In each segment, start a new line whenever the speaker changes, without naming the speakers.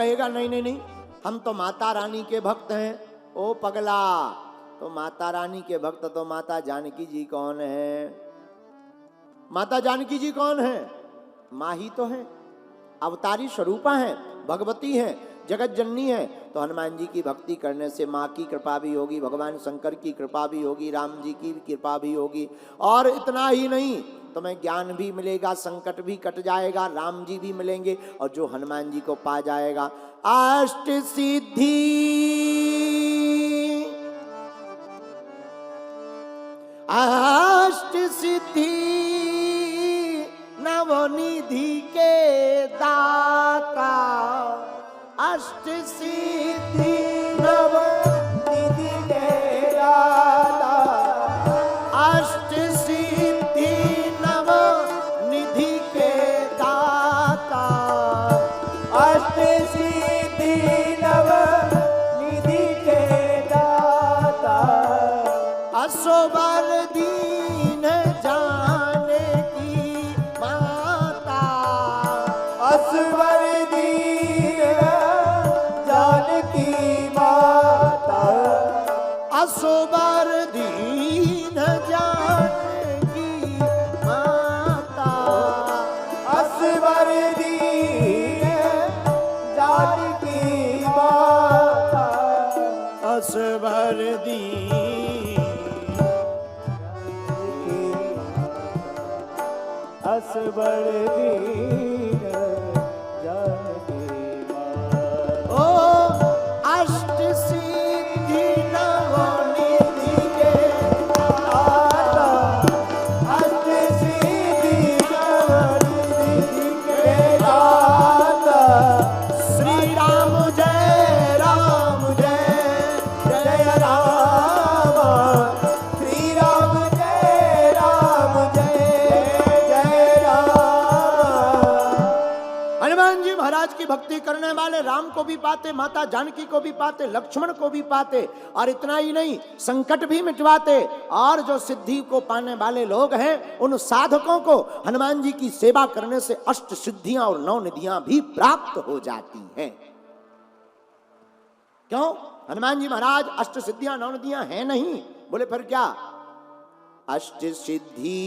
कहेगा नहीं नहीं नहीं, हम तो माता रानी के भक्त हैं। ओ पगला, तो माता रानी के भक्त तो माता जानकी जी कौन है? माता जानकी जी कौन है? माँ ही तो है, अवतारी स्वरूपा है, भगवती है, जगत जननी है। तो हनुमान जी की भक्ति करने से माँ की कृपा भी होगी, भगवान शंकर की कृपा भी होगी, राम जी की कृपा भी होगी। और इतना ही नहीं, तुम्हें ज्ञान भी मिलेगा, संकट भी कट जाएगा, राम जी भी मिलेंगे। और जो हनुमान जी को पा जाएगा, अष्ट सिद्धि, अष्ट सिद्धि नवनिधि के दाता, अष्ट सिद्धि नवनिधि के दाता, अष्ट सिद्धि नवनिधि के दाता, अष्ट सिद्धि नवनिधि के दाता, असोबर दीन जाने की माता, असवर दीन जानकी माता, असोबर दीन जानकी माता, असवर दीन जानकी माता, असवर दीन असवर दीन जानकी माता। ओ अष्ट सिद्धि नवनिधि के दाता, अष्ट सिद्धि नवनिधि के दाता, श्री राम जय राम जय जय राम, श्री राम जय राम जय राम। हनुमान जी महाराज की भक्ति करने वाले राम को भी पाते, माता जानकी को भी पाते, लक्ष्मण को भी पाते, और इतना ही नहीं, संकट भी मिटवाते। और जो सिद्धि को पाने वाले लोग हैं, उन साधकों को हनुमान जी की सेवा करने से अष्ट सिद्धियां और नौ निधियां भी प्राप्त हो जाती हैं। क्यों? हनुमान जी महाराज अष्ट सिद्धियां नौ निधियां हैं नहीं, बोले फिर क्या? अष्ट सिद्धि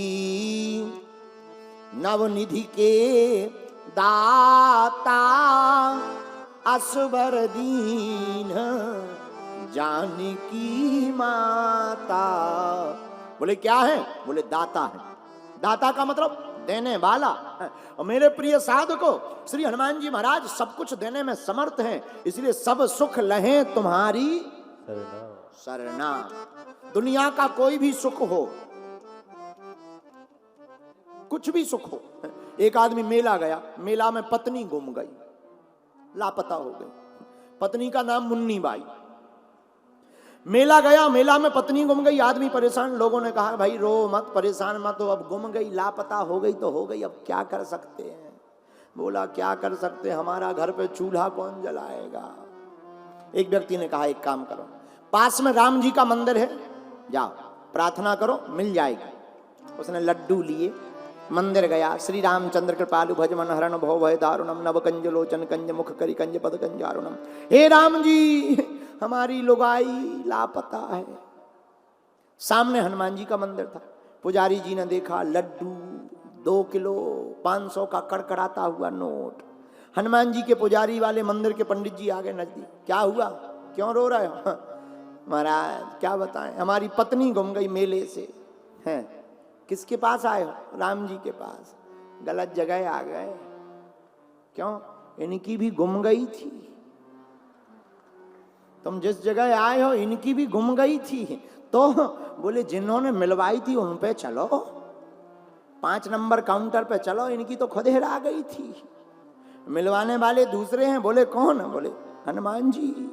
नवनिधि के दाता, असवर दीन जानकी माता। बोले क्या है? बोले दाता है। दाता का मतलब देने वाला। और मेरे प्रिय साधको, श्री हनुमान जी महाराज सब कुछ देने में समर्थ हैं, इसलिए सब सुख लहें तुम्हारी सरना। दुनिया का कोई भी सुख हो, कुछ भी सुख हो, एक आदमी मेला गया, मेला में पत्नी गुम गई, लापता हो गई, पत्नी का नाम मुन्नी बाई। मेला गया, मेला में पत्नी गुम गई, आदमी परेशान, लोगों ने कहा भाई रो मत, परेशान मत हो, अब गुम गई, लापता हो गई तो हो गई, अब क्या कर सकते हैं? बोला क्या कर सकते, हमारा घर पे चूल्हा कौन जलाएगा? एक व्यक्ति ने कहा एक काम करो, पास में राम जी का मंदिर है, जाओ प्रार्थना करो, मिल जाएगी। उसने लड्डू लिए, मंदिर गया, श्री रामचंद्र कृपालु भज मन हरण भव भय दारुणम, नव कंज लोचन कंज मुख करी कंज पद कंजारुणम। हे राम जी, हमारी लुगाई लापता है। सामने हनुमान जी का मंदिर था। पुजारी जी ने देखा लड्डू, 2 किलो 500 का कड़कड़ाता हुआ नोट। हनुमान जी के पुजारी वाले मंदिर के पंडित जी आगे नजदीक, क्या हुआ, क्यों रो रहे हो? महाराज क्या बताएं, हमारी पत्नी गुम गई मेले से। हैं किसके पास आए हो? राम जी के पास। गलत जगह आ गए। क्यों? इनकी भी गुम गई थी। तुम जिस जगह आए हो इनकी भी गुम गई थी। तो बोले जिन्होंने मिलवाई थी उन पे चलो, 5 नंबर काउंटर पे चलो, इनकी तो खुद हेरा गई थी। मिलवाने वाले दूसरे हैं। बोले कौन? बोले हनुमान जी।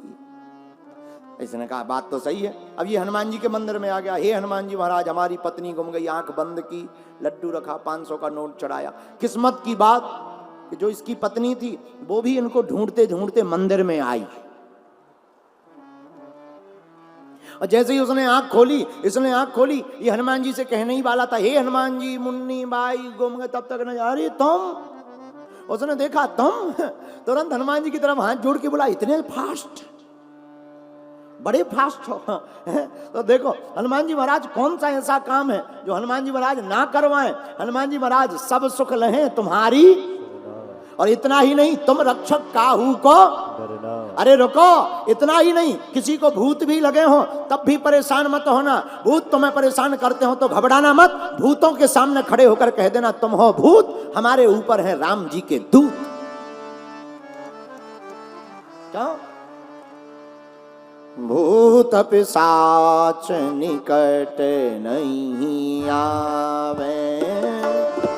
इसने कहा बात तो सही है। अब ये हनुमान जी के मंदिर में आ गया, हे हनुमान जी महाराज हमारी पत्नी गुम गई, आंख बंद की, लड्डू रखा, 500 का नोट चढ़ाया। किस्मत की बात कि जो इसकी पत्नी थी वो भी इनको ढूंढते ढूंढते मंदिर में आई। और जैसे ही उसने आंख खोली, इसने आंख खोली, ये हनुमान जी से कहने ही वाला था, हे हनुमान जी मुन्नी बाई गुम गए, तब तक न, अरे तुम, उसने देखा तुम, तुरंत हनुमान जी की तरफ हाथ जोड़ के बोला इतने फास्ट, बड़े फास्ट हो। तो देखो हनुमान जी महाराज कौन सा ऐसा काम है जो हनुमान जी महाराज ना करवाएं। हनुमान जी महाराज सब सुख लहें तुम्हारी, और इतना ही नहीं तुम रक्षक काहू को डरना। अरे रुको, इतना ही नहीं, किसी को भूत भी लगे हो तब भी परेशान मत होना। भूत तुम्हें परेशान करते हो तो घबराना मत, भूतों के सामने खड़े होकर कह देना तुम हो भूत, हमारे ऊपर है राम जी के दूत। क्या भूत पिशाच निकट नहीं आवे,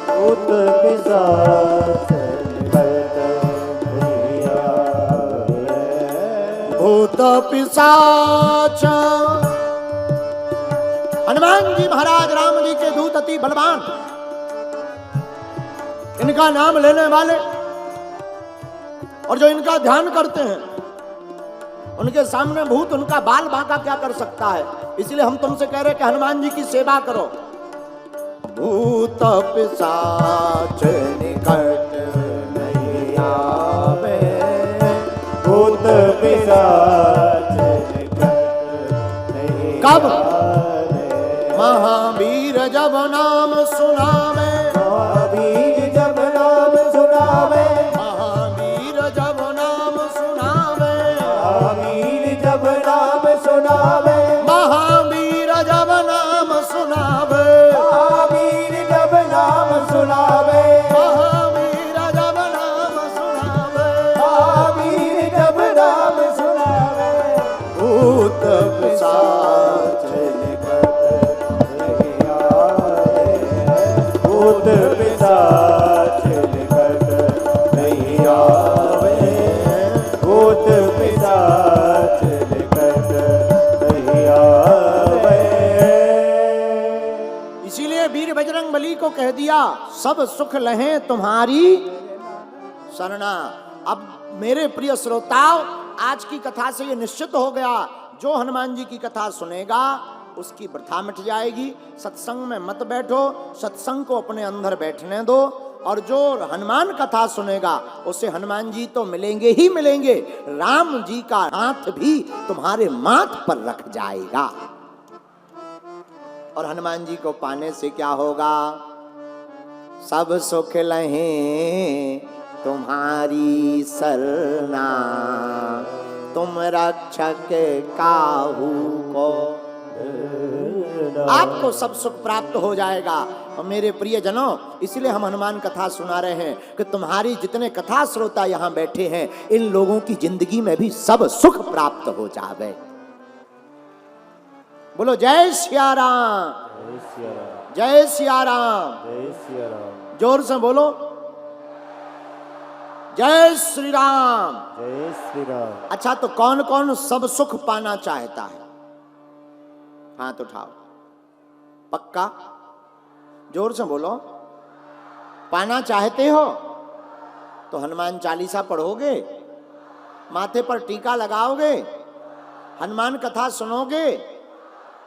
भूत पिशाच निकट नहीं आवे,
भूत पिशाच। हनुमान जी महाराज राम जी के दूत अति बलवान, इनका नाम लेने वाले और जो इनका ध्यान करते हैं उनके सामने भूत उनका बाल बांका क्या कर सकता है। इसलिए हम तुमसे कह रहे कि हनुमान जी की सेवा करो। भूत पिशाच निकट नहीं आवे,
भूत पिशाच निकट नहीं
कब
आवे,
महावीर जब नाम सुनावे,
महावीर जब नाम सुनावे,
महावीर जब नाम सुनावे,
महावीर जब नाम सुनावे,
महावीर जब नाम सुनावे,
महावीर जब नाम सुनावे,
महावीर जब नाम सुनावे,
महावीर जब नाम सुनावे,
भूत पिशाच
नहीं आवे, भूत पिशाच निकट नहीं आवे, भूत पिशाच निकट नहीं आवे।
इसीलिए वीर बजरंग बली को कह दिया सब सुख लहें तुम्हारी शरणा। अब मेरे प्रिय श्रोताओ, आज की कथा से ये निश्चित हो गया, जो हनुमान जी की कथा सुनेगा उसकी वृथा मिट जाएगी। सत्संग में मत बैठो, सत्संग को अपने अंदर बैठने दो, और जो हनुमान कथा सुनेगा उसे हनुमान जी तो मिलेंगे ही मिलेंगे, राम जी का हाथ भी तुम्हारे माथ पर रख जाएगा। और हनुमान जी को पाने से क्या होगा? सब सुख लहें तुम्हारी सरना, तुम रक्षक काहू को। आपको सब सुख प्राप्त हो जाएगा। और मेरे प्रिय जनों, इसलिए हम हनुमान कथा सुना रहे हैं कि तुम्हारी जितने कथा श्रोता यहाँ बैठे हैं, इन लोगों की जिंदगी में भी सब सुख प्राप्त हो जावे। बोलो जय सिया राम, जय सिया राम,
जय सिया राम,
जोर से बोलो जय श्री राम,
जय श्री राम।
अच्छा, तो कौन कौन सब सुख पाना चाहता है? हाथ उठाओ। पक्का? जोर से बोलो। पाना चाहते हो तो हनुमान चालीसा पढ़ोगे, माथे पर टीका लगाओगे, हनुमान कथा सुनोगे,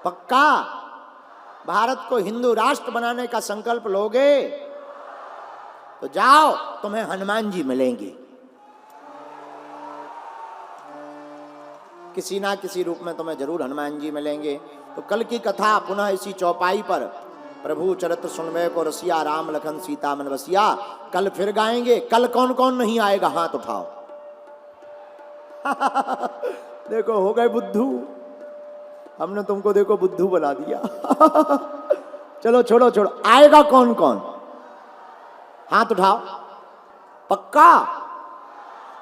पक्का भारत को हिंदू राष्ट्र बनाने का संकल्प लोगे तो जाओ, तुम्हें हनुमान जी मिलेंगे। किसी ना किसी रूप में तुम्हें जरूर हनुमान जी मिलेंगे। तो कल की कथा पुनः इसी चौपाई पर प्रभु चरित्र सुनवे को रसिया, राम लखन सीता मन बसिया, कल फिर गाएंगे। कल कौन कौन नहीं आएगा? हाथ उठाओ। देखो हो गए बुद्धू, हमने तुमको देखो बुद्धू बना दिया। चलो छोड़ो छोड़ो, आएगा कौन कौन? हाथ उठाओ। पक्का?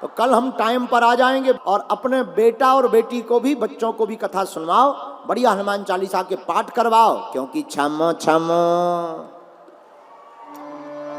तो कल हम टाइम पर आ जाएंगे और अपने बेटा और बेटी को भी, बच्चों को भी कथा सुनवाओ, बढ़िया हनुमान चालीसा के पाठ करवाओ, क्योंकि छम छम